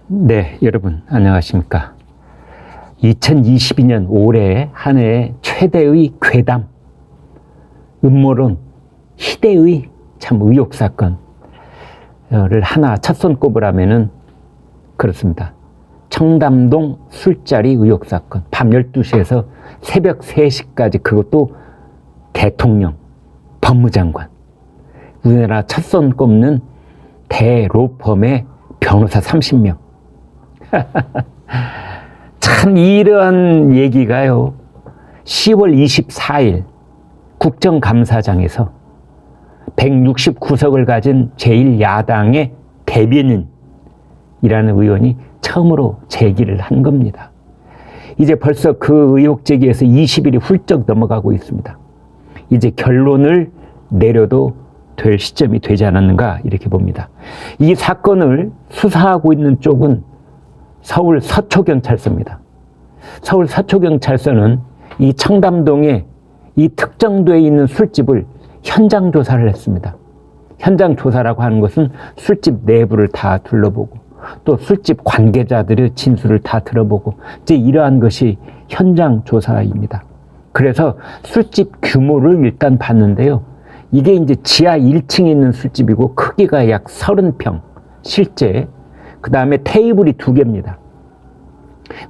네, 여러분 안녕하십니까. 2022년 올해 한 해 최대의 괴담, 음모론, 희대의 참 의혹사건을 하나 첫 손 꼽으라면은 그렇습니다. 청담동 술자리 의혹사건, 밤 12시에서 새벽 3시까지, 그것도 대통령, 법무장관, 우리나라 첫 손 꼽는 대로펌의 변호사 30명. 참 이러한 얘기가요, 10월 24일 국정감사장에서 169석을 가진 제1야당의 대변인이라는 의원이 처음으로 제기를 한 겁니다. 이제 벌써 그 의혹 제기에서 20일이 훌쩍 넘어가고 있습니다. 이제 결론을 내려도 될 시점이 되지 않았는가 이렇게 봅니다. 이 사건을 수사하고 있는 쪽은 서울 서초경찰서입니다. 서울 서초경찰서는 이 청담동에 이 특정되어 있는 술집을 현장 조사를 했습니다. 현장 조사라고 하는 것은 술집 내부를 다 둘러보고 또 술집 관계자들의 진술을 다 들어보고 이제 이러한 것이 현장 조사입니다. 그래서 술집 규모를 일단 봤는데요. 이게 이제 지하 1층에 있는 술집이고 크기가 약 30평 실제, 그 다음에 테이블이 2개입니다.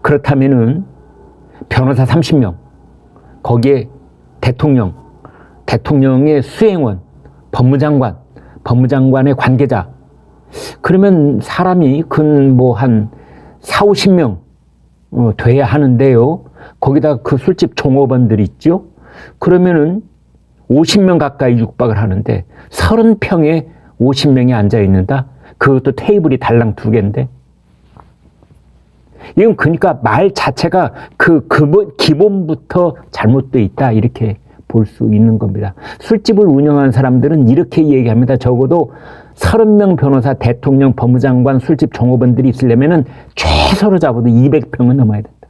그렇다면은 변호사 30명, 거기에 대통령의 수행원, 법무장관의 관계자, 그러면 사람이 근 뭐 한 40~50명 돼야 하는데요. 거기다 그 술집 종업원들 있죠. 그러면은 50명 가까이 육박을 하는데 30평에 50명이 앉아 있는다. 그것도 테이블이 달랑 2개인데. 이건 그러니까 말 자체가 그 기본부터 잘못되어 있다 이렇게 볼 수 있는 겁니다. 술집을 운영하는 사람들은 이렇게 얘기합니다. 적어도 30명 변호사, 대통령, 법무장관, 술집 종업원들이 있으려면은 최소로 잡아도 200평은 넘어야 된다.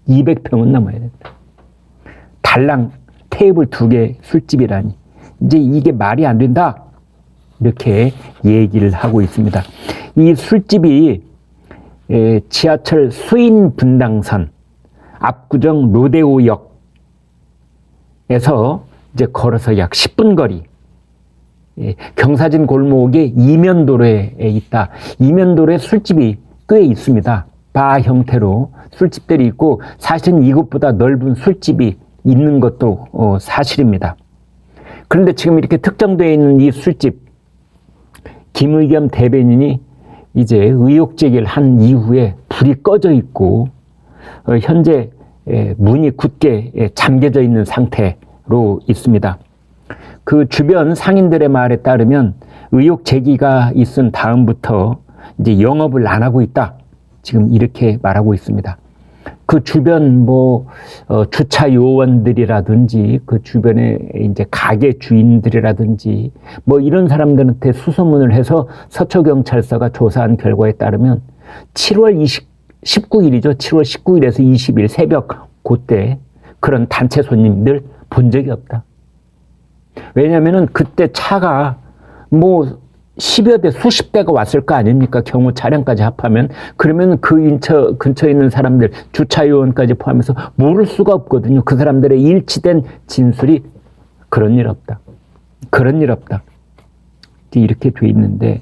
200평은 넘어야 된다. 달랑 테이블 2개 술집이라니. 이제 이게 말이 안 된다. 이렇게 얘기를 하고 있습니다. 이 술집이 지하철 수인분당선 압구정 로데오역에서 이제 걸어서 약 10분 거리, 경사진 골목의 이면도로에 있다. 이면도로에 술집이 꽤 있습니다. 바 형태로 술집들이 있고 사실은 이것보다 넓은 술집이 있는 것도 사실입니다. 그런데 지금 이렇게 특정되어 있는 이 술집, 김의겸 대변인이 이제 의혹 제기를 한 이후에 불이 꺼져 있고 현재 문이 굳게 잠겨져 있는 상태로 있습니다. 그 주변 상인들의 말에 따르면 의혹 제기가 있은 다음부터 이제 영업을 안 하고 있다. 지금 이렇게 말하고 있습니다. 그 주변 주차 요원들이라든지 그 주변에 이제 가게 주인들이라든지 이런 사람들한테 수소문을 해서 서초경찰서가 조사한 결과에 따르면 7월 19일이죠. 7월 19일에서 20일 새벽 그때 그런 단체 손님들 본 적이 없다. 왜냐면은 그때 차가 10여 대, 수십 대가 왔을 거 아닙니까? 경호 차량까지 합하면. 그러면 그 근처에 있는 사람들, 주차요원까지 포함해서 모를 수가 없거든요. 그 사람들의 일치된 진술이 그런 일 없다. 그런 일 없다. 이렇게 돼 있는데,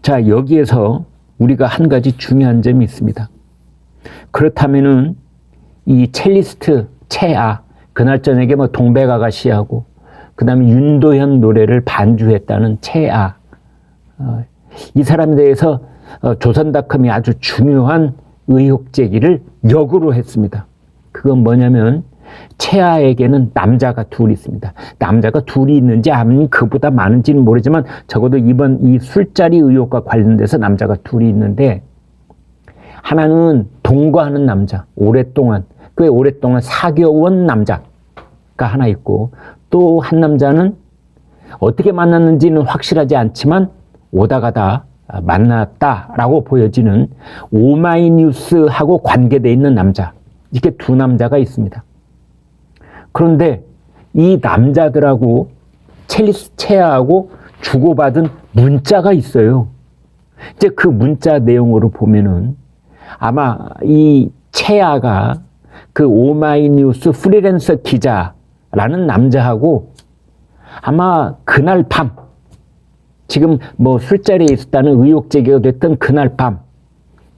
자, 여기에서 우리가 한 가지 중요한 점이 있습니다. 그렇다면은 이 첼리스트 채아, 그날 저녁에 동백아가씨하고 그 다음에 윤도현 노래를 반주했다는 채아, 이 사람에 대해서 조선닷컴이 아주 중요한 의혹 제기를 역으로 했습니다. 그건 뭐냐면 채아에게는 남자가 2 있습니다. 남자가 2 있는지 아니면 그보다 많은지는 모르지만 적어도 이번 이 술자리 의혹과 관련돼서 남자가 2 있는데, 하나는 동거하는 남자, 꽤 오랫동안 사귀어온 남자가 하나 있고, 또 한 남자는 어떻게 만났는지는 확실하지 않지만 오다 가다 만났다라고 보여지는 오마이뉴스하고 관계되어 있는 남자, 이렇게 2 남자가 있습니다. 그런데 이 남자들하고 첼리스 채아하고 주고받은 문자가 있어요. 이제 그 문자 내용으로 보면은 아마 이 채아가 그 오마이뉴스 프리랜서 기자라는 남자하고 아마 그날 밤, 지금 뭐 술자리에 있었다는 의혹 제기가 됐던 그날 밤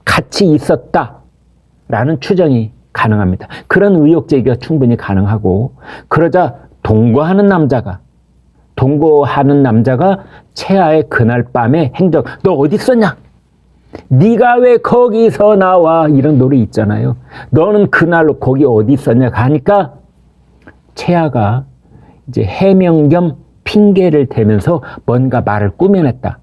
같이 있었다라는 추정이 가능합니다. 그런 의혹 제기가 충분히 가능하고, 그러자 동거하는 남자가 채아의 그날 밤의 행적, 너 어디 있었냐? 네가 왜 거기서 나와? 이런 노래 있잖아요. 너는 그날 거기 어디 있었냐? 하니까 채아가 이제 해명 겸 핑계를 대면서 뭔가 말을 꾸며냈다.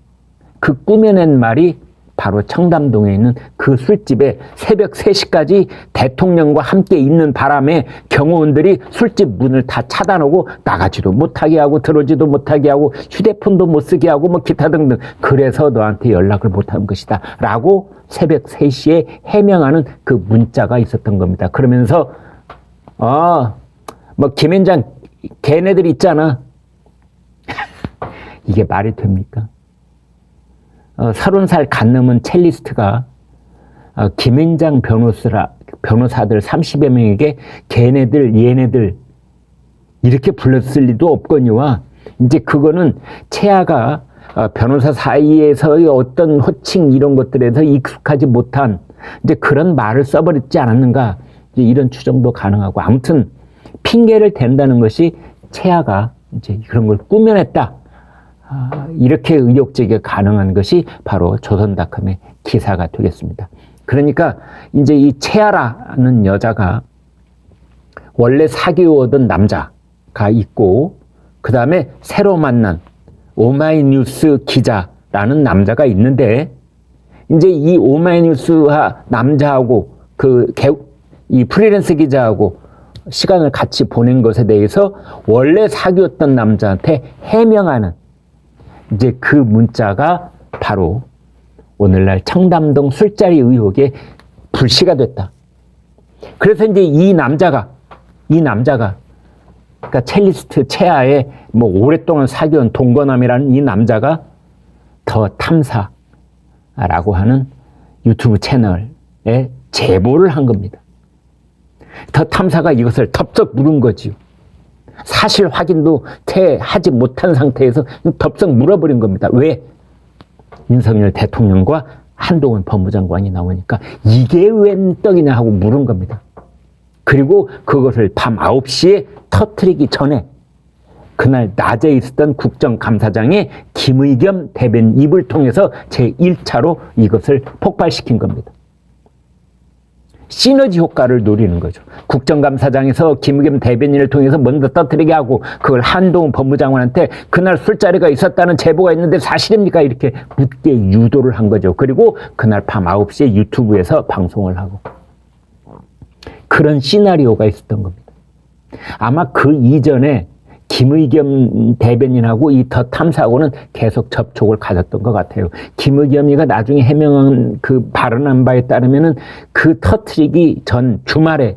그 꾸며낸 말이 바로 청담동에 있는 그 술집에 새벽 3시까지 대통령과 함께 있는 바람에 경호원들이 술집 문을 다 차단하고 나가지도 못하게 하고 들어오지도 못하게 하고 휴대폰도 못 쓰게 하고 뭐 기타 등등, 그래서 너한테 연락을 못한 것이다 라고 새벽 3시에 해명하는 그 문자가 있었던 겁니다. 그러면서 뭐 김앤장 걔네들 있잖아. 이게 말이 됩니까? 30살 갓 넘은 첼리스트가 김앤장 변호사들 30여 명에게 걔네들, 얘네들 이렇게 불렀을 리도 없거니와, 이제 그거는 채아가 변호사 사이에서의 어떤 호칭 이런 것들에서 익숙하지 못한 이제 그런 말을 써버렸지 않았는가, 이제 이런 추정도 가능하고, 아무튼 핑계를 댄다는 것이 채아가 이제 그런 걸 꾸며냈다. 이렇게 의혹 제기가 가능한 것이 바로 조선닷컴의 기사가 되겠습니다. 그러니까 이제 이 채아라는 여자가 원래 사귀어오던 남자가 있고, 그 다음에 새로 만난 오마이뉴스 기자라는 남자가 있는데, 이제 이 오마이뉴스 남자하고 이 프리랜서 기자하고 시간을 같이 보낸 것에 대해서 원래 사귀었던 남자한테 해명하는 이제 그 문자가 바로 오늘날 청담동 술자리 의혹의 불씨가 됐다. 그래서 이제 이 남자가 그러니까 첼리스트 채아의 뭐 오랫동안 사귀어온 동거남이라는 이 남자가 더 탐사라고 하는 유튜브 채널에 제보를 한 겁니다. 더 탐사가 이것을 덥석 물은 거지요. 사실 확인도 하지 못한 상태에서 덥석 물어버린 겁니다. 왜? 윤석열 대통령과 한동훈 법무장관이 나오니까 이게 웬 떡이냐 하고 물은 겁니다. 그리고 그것을 밤 9시에 터뜨리기 전에 그날 낮에 있었던 국정감사장의 김의겸 대변인 입을 통해서 제1차로 이것을 폭발시킨 겁니다. 시너지 효과를 노리는 거죠. 국정감사장에서 김의겸 대변인을 통해서 먼저 터뜨리게 하고, 그걸 한동훈 법무장관한테 그날 술자리가 있었다는 제보가 있는데 사실입니까? 이렇게 묻게 유도를 한 거죠. 그리고 그날 밤 9시에 유튜브에서 방송을 하고, 그런 시나리오가 있었던 겁니다. 아마 그 이전에 김의겸 대변인하고 이 더 탐사하고는 계속 접촉을 가졌던 것 같아요. 김의겸이가 나중에 해명한 그 발언한 바에 따르면은 그 터트리기 전 주말에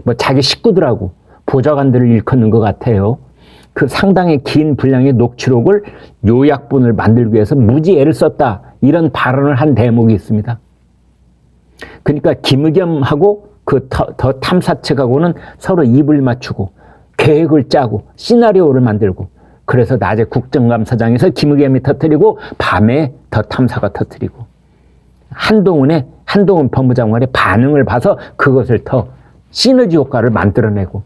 뭐 자기 식구들하고 보좌관들을 일컫는 것 같아요. 그 상당히 긴 분량의 녹취록을 요약본을 만들기 위해서 무지 애를 썼다, 이런 발언을 한 대목이 있습니다. 그러니까 김의겸하고 그 더 탐사 측하고는 서로 입을 맞추고 계획을 짜고 시나리오를 만들고, 그래서 낮에 국정감사장에서 김의겸이 터뜨리고 밤에 더 탐사가 터뜨리고, 한동훈 법무장관의 반응을 봐서 그것을 더 시너지 효과를 만들어내고,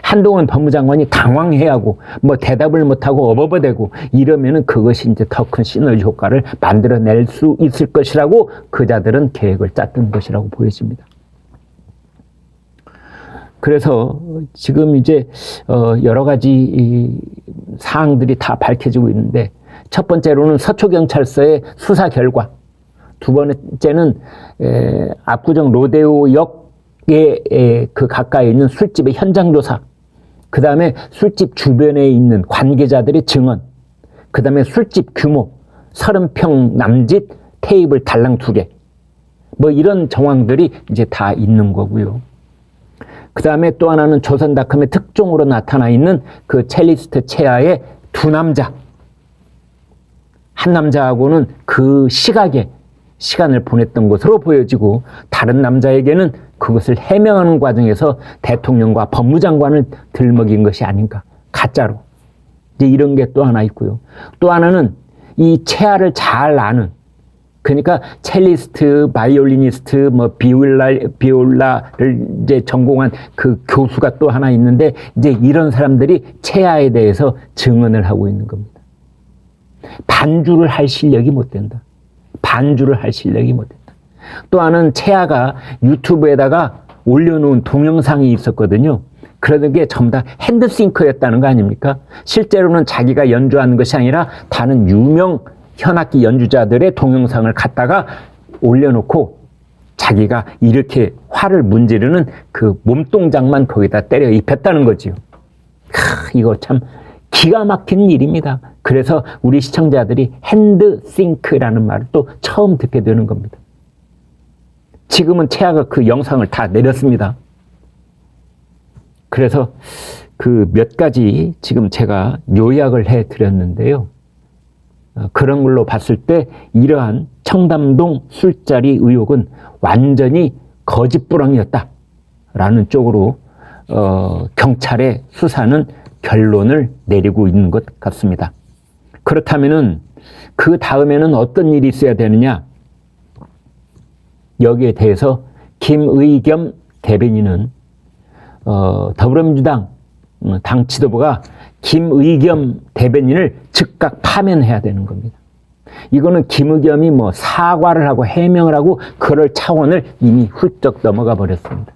한동훈 법무장관이 당황해하고 뭐 대답을 못하고 어버버대고 이러면은 그것이 이제 더 큰 시너지 효과를 만들어낼 수 있을 것이라고 그자들은 계획을 짰던 것이라고 보여집니다. 그래서 지금 이제 여러 가지 사항들이 다 밝혀지고 있는데, 첫 번째로는 서초경찰서의 수사 결과, 두 번째는 압구정 로데오역에 그 가까이 있는 술집의 현장 조사, 그 다음에 술집 주변에 있는 관계자들의 증언, 그 다음에 술집 규모 30평 남짓 테이블 달랑 2개, 뭐 이런 정황들이 이제 다 있는 거고요. 그 다음에 또 하나는 조선닷컴의 특종으로 나타나 있는 그 첼리스트 채아의 두 남자, 한 남자하고는 그 시각에 시간을 보냈던 것으로 보여지고 다른 남자에게는 그것을 해명하는 과정에서 대통령과 법무장관을 들먹인 것이 아닌가. 가짜로. 이제 이런 게 또 하나 있고요. 또 하나는 이 채아를 잘 아는, 그러니까 첼리스트, 바이올리니스트, 뭐 비올라를 이제 전공한 그 교수가 또 하나 있는데 이제 이런 사람들이 채아에 대해서 증언을 하고 있는 겁니다. 반주를 할 실력이 못 된다. 반주를 할 실력이 못 된다. 또 하나는 채아가 유튜브에다가 올려놓은 동영상이 있었거든요. 그러던 게 전부 다 핸드싱크였다는 거 아닙니까? 실제로는 자기가 연주하는 것이 아니라 다른 유명 현악기 연주자들의 동영상을 갖다가 올려놓고 자기가 이렇게 화를 문지르는 그 몸동작만 거기다 때려 입혔다는 거지요. 이거 참 기가 막힌 일입니다. 그래서 우리 시청자들이 핸드싱크라는 말을 또 처음 듣게 되는 겁니다. 지금은 채아가 그 영상을 다 내렸습니다. 그래서 그 몇 가지 지금 제가 요약을 해 드렸는데요. 그런 걸로 봤을 때 이러한 청담동 술자리 의혹은 완전히 거짓부렁이었다라는 쪽으로 경찰의 수사는 결론을 내리고 있는 것 같습니다. 그렇다면은 그 다음에는 어떤 일이 있어야 되느냐? 여기에 대해서 김의겸 대변인은 더불어민주당 당 지도부가 김의겸 대변인을 즉각 파면해야 되는 겁니다. 이거는 김의겸이 뭐 사과를 하고 해명을 하고 그럴 차원을 이미 훌쩍 넘어가 버렸습니다.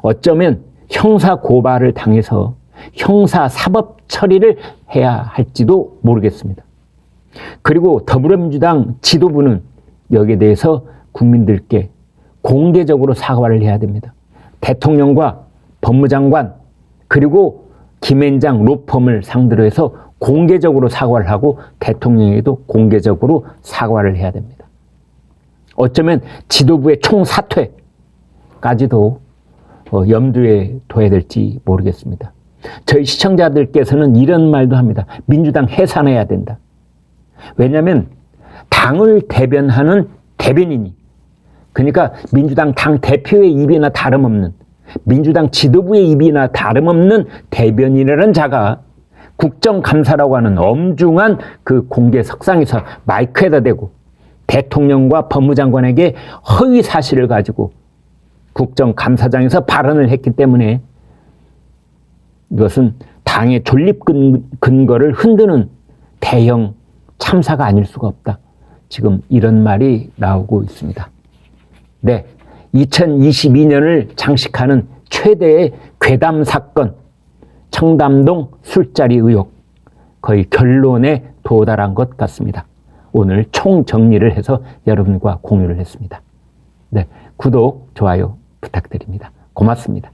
어쩌면 형사 고발을 당해서 형사 사법 처리를 해야 할지도 모르겠습니다. 그리고 더불어민주당 지도부는 여기에 대해서 국민들께 공개적으로 사과를 해야 됩니다. 대통령과 법무장관 그리고 김앤장 로펌을 상대로 해서 공개적으로 사과를 하고 대통령에게도 공개적으로 사과를 해야 됩니다. 어쩌면 지도부의 총사퇴까지도 염두에 둬야 될지 모르겠습니다. 저희 시청자들께서는 이런 말도 합니다. 민주당 해산해야 된다. 왜냐하면 당을 대변하는 대변인이, 그러니까 민주당 당 대표의 입이나 다름없는, 민주당 지도부의 입이나 다름없는 대변인이라는 자가 국정감사라고 하는 엄중한 그 공개 석상에서 마이크에다 대고 대통령과 법무장관에게 허위 사실을 가지고 국정감사장에서 발언을 했기 때문에 이것은 당의 존립 근거를 흔드는 대형 참사가 아닐 수가 없다. 지금 이런 말이 나오고 있습니다. 네, 2022년을 장식하는 최대의 괴담 사건, 청담동 술자리 의혹, 거의 결론에 도달한 것 같습니다. 오늘 총정리를 해서 여러분과 공유를 했습니다. 네, 구독, 좋아요 부탁드립니다. 고맙습니다.